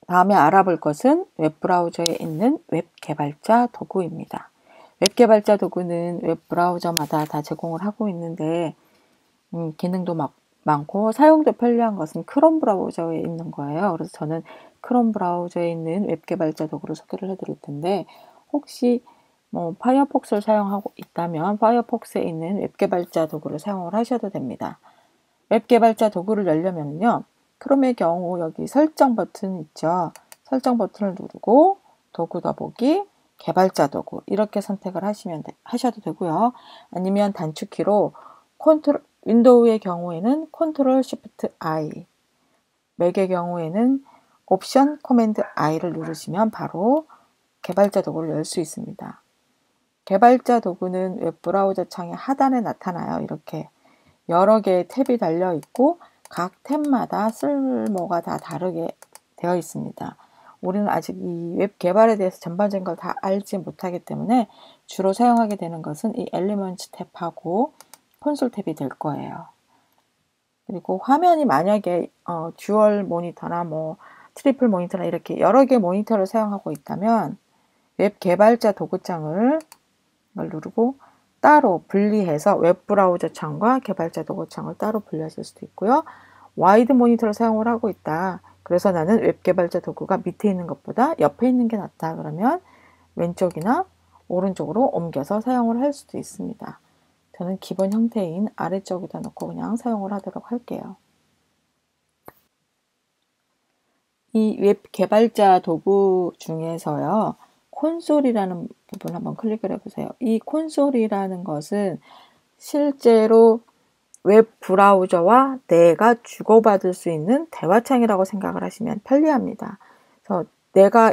다음에 알아볼 것은 웹브라우저에 있는 웹개발자 도구입니다. 웹개발자 도구는 웹브라우저마다 다 제공을 하고 있는데 기능도 많고 사용도 편리한 것은 크롬 브라우저에 있는 거예요. 그래서 저는 크롬 브라우저에 있는 웹개발자 도구를 소개를 해드릴 텐데 혹시 파이어폭스를 사용하고 있다면 파이어폭스에 있는 웹개발자 도구를 사용을 하셔도 됩니다. 웹개발자 도구를 열려면요. 크롬의 경우 여기 설정 버튼 있죠. 설정 버튼을 누르고 도구 더보기, 개발자 도구 이렇게 선택을 하셔도 되고요. 아니면 단축키로 윈도우의 경우에는 컨트롤 쉬프트 I, 맥의 경우에는 옵션 커맨드 I를 누르시면 바로 개발자 도구를 열 수 있습니다. 개발자 도구는 웹브라우저 창의 하단에 나타나요. 이렇게 여러 개의 탭이 달려 있고 각 탭마다 쓸모가 다 다르게 되어 있습니다. 우리는 아직 이 웹 개발에 대해서 전반적인 걸 다 알지 못하기 때문에 주로 사용하게 되는 것은 이 엘리먼츠 탭하고 콘솔 탭이 될 거예요. 그리고 화면이 만약에 듀얼 모니터나 트리플 모니터나 이렇게 여러 개의 모니터를 사용하고 있다면 웹 개발자 도구창을 누르고 따로 분리해서 웹브라우저 창과 개발자 도구 창을 따로 분리하실 수도 있고요. 와이드 모니터를 사용을 하고 있다. 그래서 나는 웹개발자 도구가 밑에 있는 것보다 옆에 있는 게 낫다. 그러면 왼쪽이나 오른쪽으로 옮겨서 사용을 할 수도 있습니다. 저는 기본 형태인 아래쪽에다 놓고 그냥 사용을 하도록 할게요. 이 웹개발자 도구 중에서요. 콘솔이라는 부분 한번 클릭을 해보세요. 이 콘솔이라는 것은 실제로 웹 브라우저와 내가 주고받을 수 있는 대화창이라고 생각을 하시면 편리합니다. 그래서 내가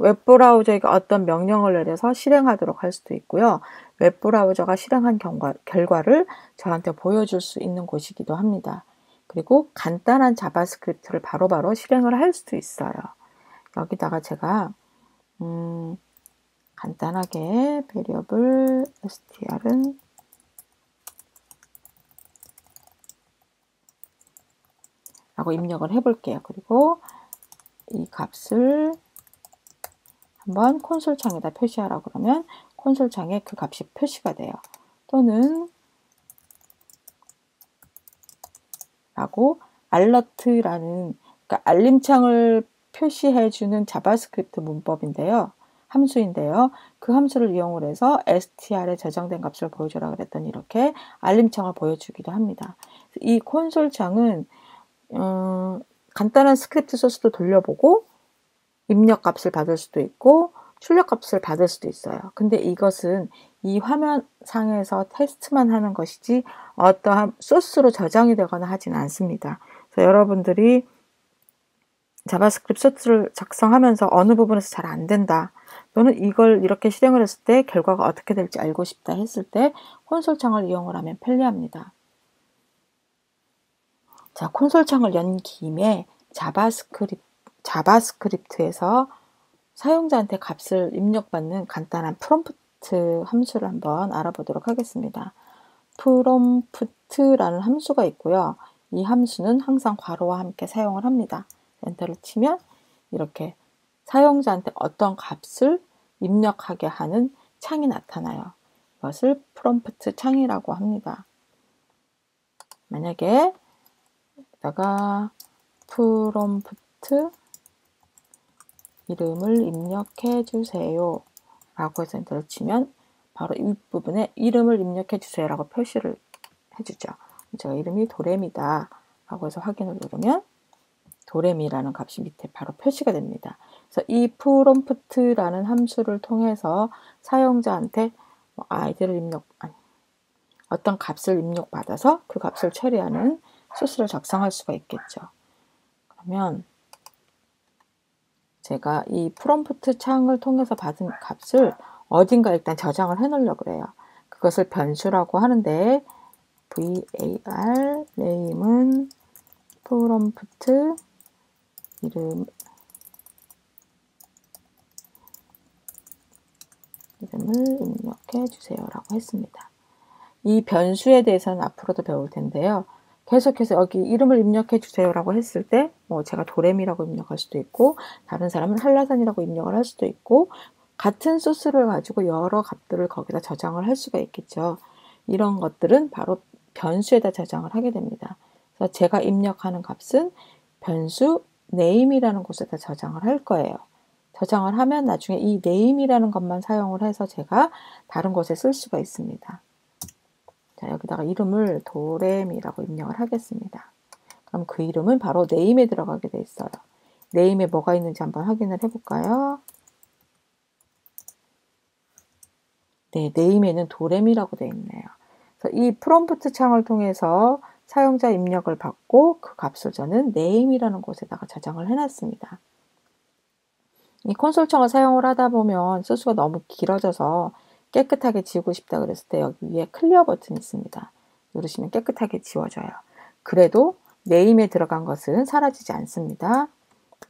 웹 브라우저에게 어떤 명령을 내려서 실행하도록 할 수도 있고요. 웹 브라우저가 실행한 결과를 저한테 보여줄 수 있는 곳이기도 합니다. 그리고 간단한 자바스크립트를 바로바로 실행을 할 수도 있어요. 여기다가 제가 간단하게 variable str은 라고 입력을 해볼게요. 그리고 이 값을 한번 콘솔 창에다 표시하라고 그러면 콘솔 창에 그 값이 표시가 돼요. 또는 라고 알러트라는 그러니까 알림창을 표시해주는 자바스크립트 문법인데요. 함수인데요. 그 함수를 이용을 해서 str에 저장된 값을 보여주라 그랬더니 이렇게 알림창을 보여주기도 합니다. 이 콘솔 창은 간단한 스크립트 소스도 돌려보고 입력 값을 받을 수도 있고 출력 값을 받을 수도 있어요. 근데 이것은 이 화면상에서 테스트만 하는 것이지 어떠한 소스로 저장이 되거나 하진 않습니다. 그래서 여러분들이 자바스크립트 소스를 작성하면서 어느 부분에서 잘 안 된다. 또는 이걸 이렇게 실행을 했을 때 결과가 어떻게 될지 알고 싶다 했을 때 콘솔 창을 이용을 하면 편리합니다. 자, 콘솔 창을 연 김에 자바스크립트에서 사용자한테 값을 입력받는 간단한 프롬프트 함수를 한번 알아보도록 하겠습니다. 프롬프트라는 함수가 있고요. 이 함수는 항상 괄호와 함께 사용을 합니다. 엔터를 치면 이렇게 사용자한테 어떤 값을 입력하게 하는 창이 나타나요. 이것을 프롬프트 창이라고 합니다. 만약에 여기다가 프롬프트 이름을 입력해 주세요 라고 해서 엔터를 치면 바로 이 부분에 이름을 입력해 주세요 라고 표시를 해주죠. 제가 이름이 도레미다 라고 해서 확인을 누르면 도레미라는 값이 밑에 바로 표시가 됩니다. 그래서 이 프롬프트라는 함수를 통해서 사용자한테 어떤 값을 입력받아서 그 값을 처리하는 소스를 작성할 수가 있겠죠. 그러면 제가 이 프롬프트 창을 통해서 받은 값을 어딘가 일단 저장을 해 놓으려고 그래요. 그것을 변수라고 하는데 var name은 프롬프트 이름을 입력해 주세요 라고 했습니다. 이 변수에 대해서는 앞으로도 배울 텐데요. 계속해서 여기 이름을 입력해 주세요라고 했을 때 뭐 제가 도레미라고 입력할 수도 있고 다른 사람은 한라산이라고 입력을 할 수도 있고 같은 소스를 가지고 여러 값들을 거기다 저장을 할 수가 있겠죠. 이런 것들은 바로 변수에다 저장을 하게 됩니다. 그래서 제가 입력하는 값은 변수 name이라는 곳에다 저장을 할 거예요. 저장을 하면 나중에 이 name이라는 것만 사용을 해서 제가 다른 곳에 쓸 수가 있습니다. 자, 여기다가 이름을 도레미라고 입력을 하겠습니다. 그럼 그 이름은 바로 name에 들어가게 돼 있어요. name에 뭐가 있는지 한번 확인을 해볼까요? 네, name에는 도레미라고 되어 있네요. 그래서 이 프롬프트 창을 통해서 사용자 입력을 받고 그 값을 저는 name이라는 곳에다가 저장을 해놨습니다. 이 콘솔 창을 사용을 하다 보면 소스가 너무 길어져서 깨끗하게 지우고 싶다 그랬을 때 여기 위에 클리어 버튼이 있습니다. 누르시면 깨끗하게 지워져요. 그래도 name에 들어간 것은 사라지지 않습니다.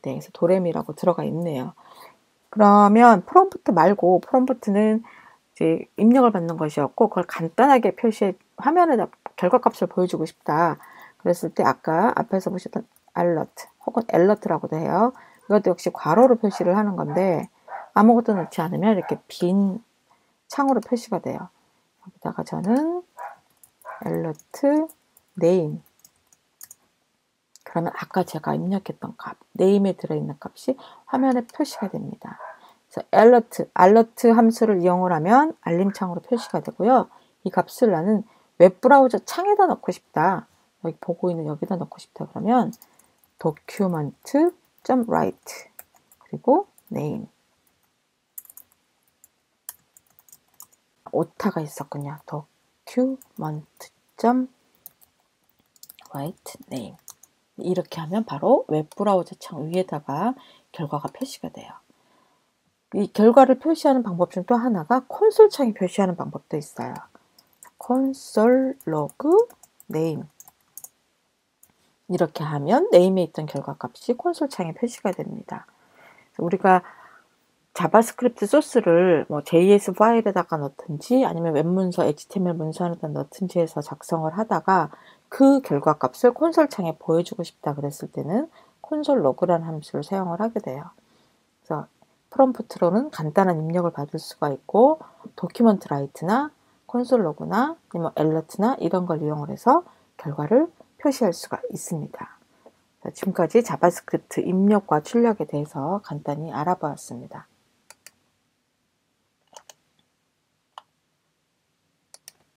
네, 그래서 도레미라고 들어가 있네요. 그러면 프롬프트 말고 프롬프트는 이제 입력을 받는 것이었고 그걸 간단하게 표시해 화면에다 결과값을 보여주고 싶다. 그랬을 때 아까 앞에서 보셨던 alert 혹은 alert라고도 해요. 이것도 역시 괄호로 표시를 하는 건데 아무것도 넣지 않으면 이렇게 빈 창으로 표시가 돼요. 여기다가 저는 alert name 그러면 아까 제가 입력했던 값 name에 들어있는 값이 화면에 표시가 됩니다. 그래서 alert 함수를 이용을 하면 알림창으로 표시가 되고요. 이 값을 나는 웹브라우저 창에다 넣고 싶다. 여기 보고 있는 여기다 넣고 싶다. 그러면 document.write 그리고 name 오타가 있었군요. document.write name 이렇게 하면 바로 웹브라우저 창 위에다가 결과가 표시가 돼요. 이 결과를 표시하는 방법 중 또 하나가 콘솔 창에 표시하는 방법도 있어요. 콘솔 로그 네임 이렇게 하면 네임에 있던 결과 값이 콘솔 창에 표시가 됩니다. 우리가 자바스크립트 소스를 뭐 JS 파일에다가 넣든지 아니면 웹문서 HTML 문서 안에다 넣든지 해서 작성을 하다가 그 결과 값을 콘솔 창에 보여주고 싶다 그랬을 때는 콘솔 로그라는 함수를 사용을 하게 돼요. 그래서 프롬프트로는 간단한 입력을 받을 수가 있고 도큐먼트 라이트나 콘솔 로그나 아니면 엘러트나 이런 걸 이용을 해서 결과를 표시할 수가 있습니다. 지금까지 자바스크립트 입력과 출력에 대해서 간단히 알아보았습니다.